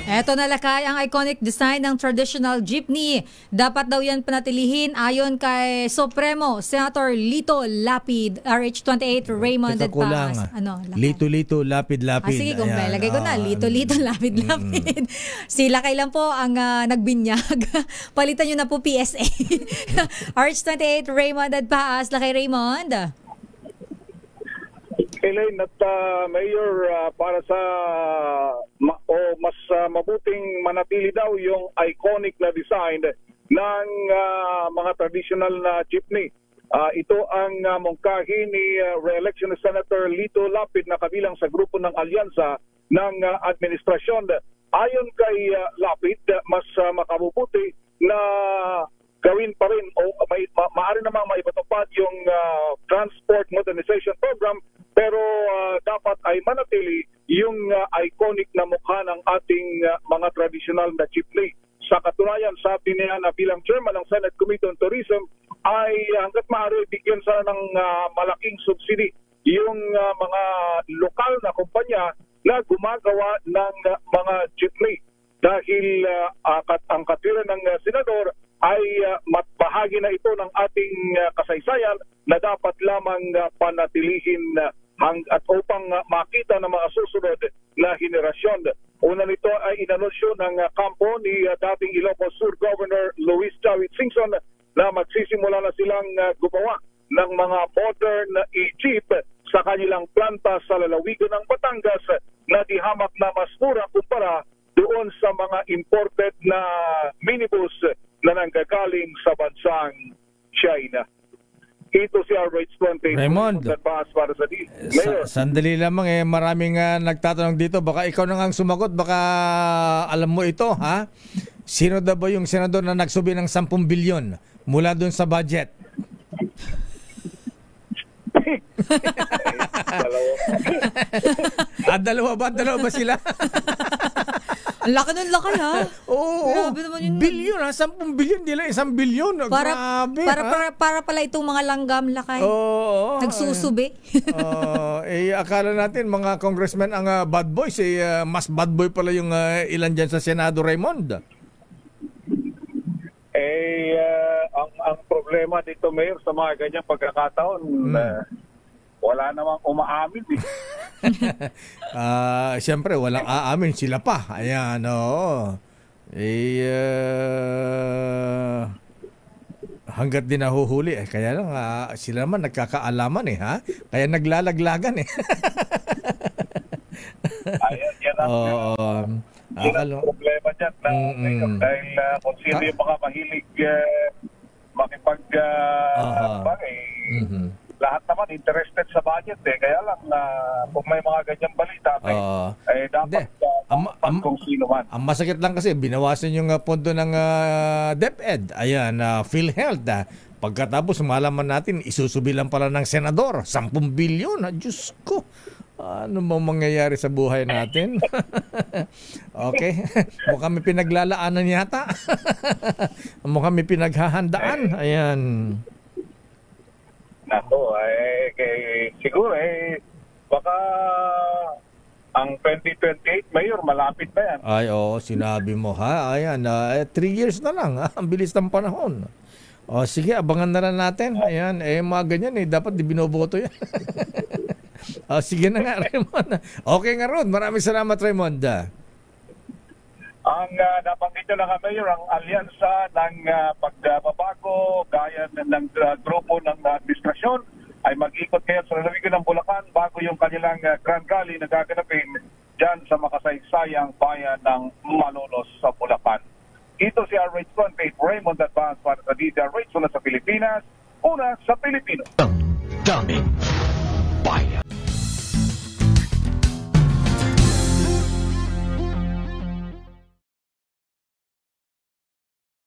Eto na lakay ang iconic design ng traditional jeepney. Dapat daw yan panatilihin ayon kay Supremo Senator Lito Lapid, RH28 Raymond Teka, kulang. Lito, lapid. Sige, kung lagay ko na. Lito, lapid. Sila kailan po ang nagbinyag. Palitan nyo na po PSA. RH28 Raymond at Paas. Lakay Raymond. Elaine at Mayor, para sa mas mabuting manatili daw yung iconic na design ng mga traditional na jeepney. Ito ang mungkahi ni re-election Senator Lito Lapid na kabilang sa grupo ng alyansa ng administrasyon. Ayon kay Lapid, mas makabubuti na gawin pa rin o maaari namang maipatupad yung Transport Modernization Program, pero dapat ay manatili yung iconic na mukha ng ating mga traditional na jeepney. Sa katunayan, sabi niya na bilang chairman ng Senate Committee on Tourism ay hanggat maaari bigyan sana ng malaking subsidy yung mga lokal na kumpanya na gumagawa ng mga jeepney. Dahil ang katwiran ng senador ay bahagi na ito ng ating kasaysayan na dapat lamang panatilihin at upang makita ng mga susunod na henerasyon. Una nito ay inanunsyo ng kampo ni dating Ilocos Sur Governor Luis Chavit Singson na magsisimula na silang gumawa ng mga modern e-jeep sa kanilang planta sa lalawigan ng Batangas na dihamak na mas mura kumpara doon sa mga imported na minibus na nanggagaling sa bansang China. Ito si RH28. Raymond, para sa Mayor. Sandali lamang maraming nagtatanong dito. Baka ikaw na nga sumagot, baka alam mo ito, ha? Sino daw ba yung senador na nagsubi ng 10 bilyon mula doon sa budget? Dalawa ba sila? Ang laki nun, laki ha? Oo. Bilyon ha? 10 bilyon, di lang 1 bilyon. Grabe para pala itong mga langgam, lakay. Oo. Nagsusubi. Akala natin mga congressmen ang bad boys. Mas bad boy pala yung ilan dyan sa Senado, Raymond. Ang problema dito, Mayor, sa mga ganyang pagkakataon, wala namang umaamin. Siyempre, walang aamin. Sila pa. Ayan, oo. Hanggat din nahuhuli. Kaya lang, sila naman nagkakaalaman ha? Kaya naglalaglagan Yan ang problema dyan. Dahil kung sino yung mga mahilig lahat naman interested sa budget kaya lang kung may mga ganyang balita dapat kung sino man. Ang masakit lang kasi binawasan yung pondo ng DepEd, ayan, PhilHealth. Pagkatapos malaman natin isusubi lang pala ng senador 10 bilyon. Diyos ko, ano bang mangyayari sa buhay natin? Okay, mukhang may pinaglalaanan yata. Mukhang may pinaghahandaan. Ayan. Nako, siguro baka ang 2028, Mayor, malapit na yan. Ay, oo, sinabi mo ha. Ayan, 3 years na lang. Ang bilis ng panahon. Sige, abangan na lang natin. Ayan, mga ganyan dapat di binoboto yan. Sige na nga, Raymond. Okay nga, Rod. Maraming salamat, Raymond. Ang nabanggit nyo lang, Mayor, ang alyansa ng pagbabago gaya ng grupo ng administrasyon ay mag-ikot ngayon sa lalawigan ng Bulacan bago yung kanilang Grand Rally na gaganapin dyan sa makasaysayang bayan ng Malolos sa Bulacan. Ito si RH28 Raymond